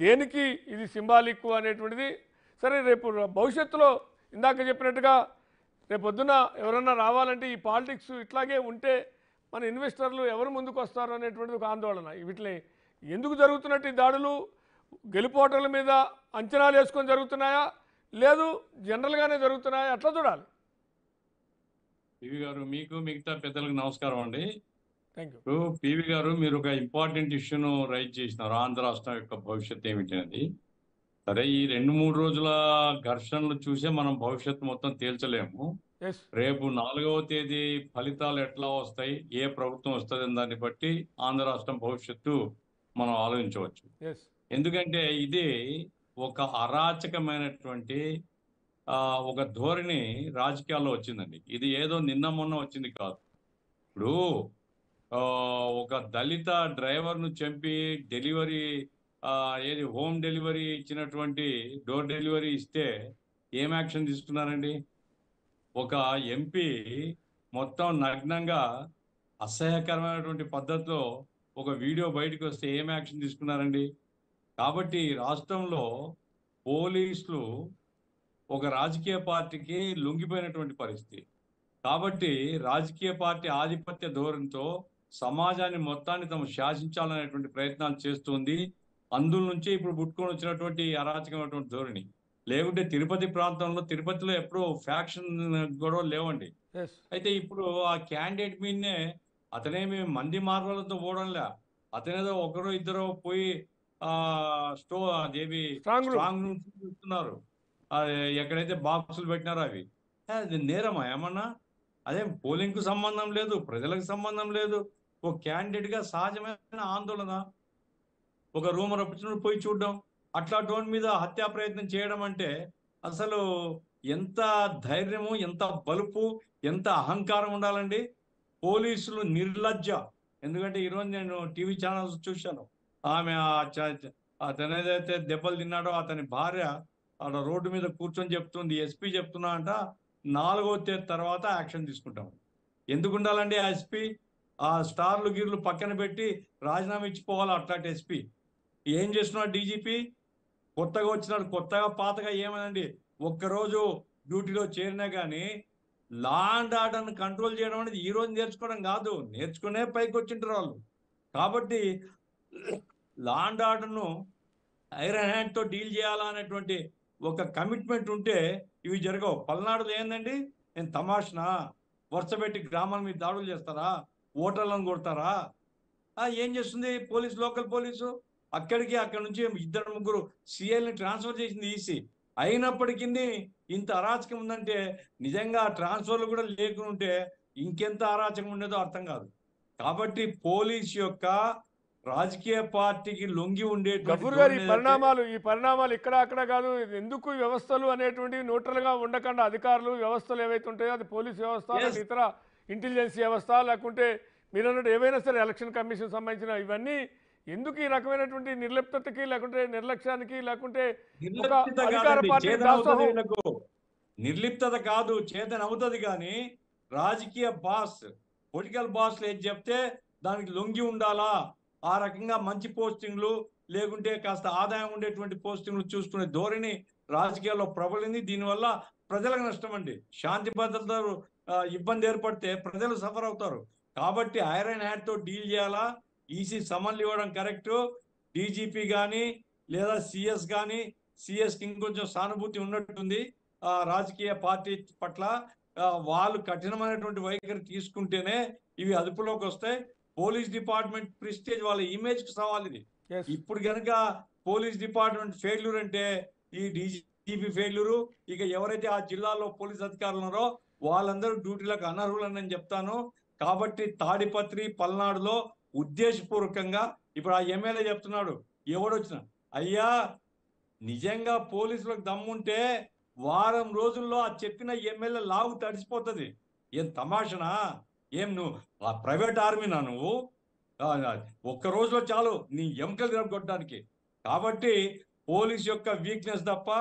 దేనికి ఇది సింబాలిక్ అనేటువంటిది. సరే, రేపు భవిష్యత్తులో ఇందాక చెప్పినట్టుగా రేపొద్దున ఎవరన్నా రావాలంటే ఈ పాలిటిక్స్ ఇట్లాగే ఉంటే మన ఇన్వెస్టర్లు ఎవరు ముందుకు వస్తారు అనేటువంటిది ఒక ఆందోళన. వీటిని ఎందుకు జరుగుతున్నట్టు ఈ దాడులు గెలుపోటల మీద అంచనాలు వేసుకొని జరుగుతున్నాయా, లేదు జనరల్గానే జరుగుతున్నాయా, అట్లా చూడాలి. పివి గారు, మీకు మిగతా పెద్దలకు నమస్కారం అండి. Thank you. ఇప్పుడు పివి గారు, మీరు ఒక ఇంపార్టెంట్ ఇష్యూను రైజ్ చేసినారు, ఆంధ్ర రాష్ట్రం యొక్క భవిష్యత్తు ఏమిటి అనేది. సరే, ఈ 2-3 రోజుల ఘర్షణలు చూసే మనం భవిష్యత్తు మొత్తం తేల్చలేము. రేపు 4వ తేదీ ఫలితాలు ఎట్లా వస్తాయి, ఏ ప్రభుత్వం వస్తుంది అని దాన్ని బట్టి ఆంధ్ర రాష్ట్రం భవిష్యత్తు మనం ఆలోచించవచ్చు. ఎందుకంటే ఇది ఒక అరాచకమైనటువంటి ఒక ధోరణి రాజకీయాల్లో వచ్చిందండి. ఇది ఏదో నిన్న మొన్న వచ్చింది కాదు. ఇప్పుడు ఒక దళిత డ్రైవర్ను చంపి డెలివరీ ఏది హోమ్ డెలివరీ ఇచ్చినటువంటి డోర్ డెలివరీ ఇస్తే ఏం యాక్షన్ తీసుకున్నారండి? ఒక ఎంపీ మొత్తం నగ్నంగా అసహ్యకరమైనటువంటి పద్ధతిలో ఒక వీడియో బయటకు వస్తే ఏం యాక్షన్ తీసుకున్నారండి? కాబట్టి రాష్ట్రంలో పోలీసులు ఒక రాజకీయ పార్టీకి లొంగిపోయినటువంటి పరిస్థితి. కాబట్టి రాజకీయ పార్టీ ఆధిపత్య ధోరణితో సమాజాన్ని మొత్తాన్ని తమ శాసించాలనేటువంటి ప్రయత్నాలు చేస్తుంది. అందుల నుంచి ఇప్పుడు పుట్టుకొని వచ్చినటువంటి అరాచకమైనటువంటి ధోరణి. లేకుంటే తిరుపతి ప్రాంతంలో, తిరుపతిలో ఎప్పుడూ ఫ్యాక్షన్ గొడవలు లేవండి. అయితే ఇప్పుడు ఆ క్యాండిడేట్ మీదనే అతనేమి మంది మార్గాలతో పోవడంలే, అతనేదో ఒకరో ఇద్దరు పోయి అదేవి స్ట్రాంగ్ రూమ్స్ చూస్తున్నారు, ఎక్కడైతే బాక్సులు పెట్టినారో అవి. అది నేరమా ఏమన్నా? అదేం పోలింగ్ కు సంబంధం లేదు, ప్రజలకు సంబంధం లేదు. ఒక క్యాండిడేట్ గా సహజమైన ఆందోళన, ఒక రూమర్ వచ్చినప్పుడు పోయి చూడడం, అట్లా టోన్ మీద హత్యా ప్రయత్నం చేయడం అంటే అసలు ఎంత ధైర్యము, ఎంత బలుపు, ఎంత అహంకారం ఉండాలండి. పోలీసులు నిర్లజ్జ. ఎందుకంటే ఈరోజు నేను టీవీ ఛానల్స్ చూశాను, ఆమె అతను ఏదైతే దెబ్బలు తిన్నాడో అతని భార్య అక్కడ రోడ్డు మీద కూర్చొని చెప్తుంది, ఎస్పీ చెప్తున్నా అంట, 4వ తేదీ తర్వాత యాక్షన్ తీసుకుంటాం. ఎందుకు ఉండాలండి ఆ ఎస్పీ? ఆ స్టార్లు గిర్లు పక్కన పెట్టి రాజీనామా ఇచ్చిపోవాలి అట్లాంటి ఎస్పీ. ఏం చేస్తున్నాడు డీజీపీ? కొత్తగా వచ్చినాడు, కొత్తగా పాతగా ఏమనండి, ఒక్కరోజు డ్యూటీలో చేరినా కానీ లా అండ్ ఆర్డర్ని కంట్రోల్ చేయడం అనేది ఈ రోజు నేర్చుకోవడం కాదు, నేర్చుకునే పైకి వచ్చింటారు వాళ్ళు. కాబట్టి లా అండ్ ఆర్డర్ను ఐరన్ హ్యాండ్తో డీల్ చేయాలా అనేటువంటి ఒక కమిట్మెంట్ ఉంటే ఇవి జరగవు. పల్నాడులో ఏందండి, నేను తమాషనా వరుసపెట్టి గ్రామాల మీద దాడులు చేస్తారా, ఓటర్లను కొడతారా? ఏం చేస్తుంది పోలీసు, లోకల్ పోలీసు? అక్కడి నుంచి 2-3 సిఐల్ని ట్రాన్స్ఫర్ చేసింది ఈసీ. అయినప్పటికీ ఇంత అరాచకం ఉందంటే నిజంగా ట్రాన్స్ఫర్లు కూడా లేకుంటే ఇంకెంత అరాచకం ఉండేదో అర్థం కాదు. కాబట్టి పోలీస్ యొక్క రాజకీయ పార్టీకి లొంగి ఉండే ఈ పరిణామాలు ఇక్కడ అక్కడ కాదు. ఎందుకు వ్యవస్థలు అనేటువంటివి న్యూట్రల్ గా ఉండకుండా అధికారులు వ్యవస్థలు ఏవైతే ఉంటాయో, అది పోలీస్ వ్యవస్థ, ఇతర ఇంటెలిజెన్స్ వ్యవస్థ, లేకుంటే మీరు అన్నట్టు ఏవైనా సరే ఎలక్షన్ కమిషన్ సంబంధించిన ఇవన్నీ ఎందుకు ఈ రకమైనటువంటి నిర్లిప్తతకి, లేకుంటే నిర్లక్ష్యానికి, లేకుంటే నిర్లిప్తత కాదు, చేతన అవుతుంది. కానీ రాజకీయ బాస్, పొలిటికల్ బాస్లు ఏది చెప్తే దానికి లొంగి ఉండాలా? ఆ రకంగా మంచి పోస్టింగ్లు, లేకుంటే కాస్త ఆదాయం ఉండేటువంటి పోస్టింగ్లు చూసుకునే ధోరణి రాజకీయాల్లో ప్రబలింది. దీనివల్ల ప్రజలకు నష్టం అండి. శాంతి భద్రతలు ఇబ్బంది ఏర్పడితే ప్రజలు సఫర్ అవుతారు. కాబట్టి ఐరన్ హ్యాండ్తో డీల్ చేయాలా? ఈసీ సమన్లు ఇవ్వడం కరెక్టు. డీజీపీ కానీ లేదా సిఎస్ కానీ, సిఎస్కి ఇంకొంచెం సానుభూతి ఉన్నట్టుంది రాజకీయ పార్టీ పట్ల. వాళ్ళు కఠినమైనటువంటి వైఖరి తీసుకుంటేనే ఇవి అదుపులోకి వస్తాయి. పోలీస్ డిపార్ట్మెంట్ ప్రెస్టేజ్, వాళ్ళ ఇమేజ్ కి సవాల్ ఇది. ఇప్పుడు కనుక పోలీస్ డిపార్ట్మెంట్ ఫెయిల్యూర్ అంటే ఈ డీజీపీ ఫెయిల్యూరు. ఇక ఎవరైతే ఆ జిల్లాలో పోలీస్ అధికారులు ఉన్నారో వాళ్ళందరూ డ్యూటీలకు అనర్హులని చెప్తాను. కాబట్టి తాడిపత్రి, పల్నాడులో ఉద్దేశపూర్వకంగా ఇప్పుడు ఆ ఎమ్మెల్యే చెప్తున్నాడు, ఎవడొచ్చినా, అయ్యా నిజంగా పోలీసులకు దమ్ముంటే వారం రోజుల్లో ఆ చెప్పిన ఎమ్మెల్యే లాగు తడిసిపోతుంది. ఏం తమాషనా? ఏం నువ్వు ప్రైవేట్ ఆర్మీనా నువ్వు? ఒక్క రోజులో చాలు నీ ఎముకలు తిరగొట్టడానికి. కాబట్టి పోలీస్ యొక్క వీక్నెస్ తప్ప,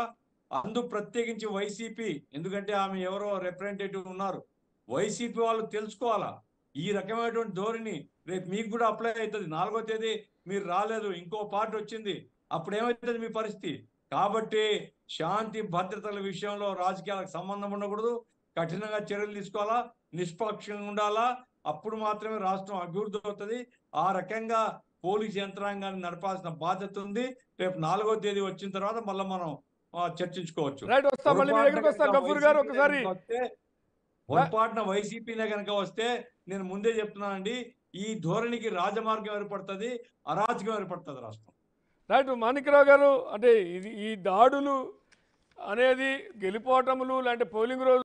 అందు ప్రత్యేకించి వైసీపీ, ఎందుకంటే ఆమె ఎవరో రిప్రజెంటేటివ్ ఉన్నారు, వైసీపీ వాళ్ళు తెలుసుకోవాలా ఈ రకమైనటువంటి ధోరణి రేపు మీకు కూడా అప్లై అవుతుంది. 4వ తేదీ మీరు రాలేదు, ఇంకో పార్టీ వచ్చింది, అప్పుడు ఏమవుతుంది మీ పరిస్థితి? కాబట్టి శాంతి భద్రతల విషయంలో రాజకీయాలకు సంబంధం ఉండకూడదు, కఠినంగా చర్యలు తీసుకోవాలా, నిష్పక్షంగా ఉండాలా. అప్పుడు మాత్రమే రాష్ట్రం అభివృద్ధి అవుతుంది. ఆ రకంగా పోలీస్ యంత్రాంగాన్ని నడపాల్సిన బాధ్యత ఉంది. రేపు 4వ తేదీ వచ్చిన తర్వాత మళ్ళీ మనం చర్చించుకోవచ్చు. రైట్, వస్తా, మళ్ళీ మీ దగ్గరికి వస్తా. గఫూర్ గారు ఒకసారి పొరపాటున వైసీపీనే కనుక వస్తే నేను ముందే చెప్తున్నానండి, ఈ ధోరణికి రాజమార్గం ఏర్పడుతుంది, అరాచకం ఏర్పడుతుంది రాష్ట్రం. రైట్, మాణిక్యరావు గారు, అంటే ఈ దాడులు అనేది గెలిపోవటములు, లేదంటే పోలింగ్ రోజు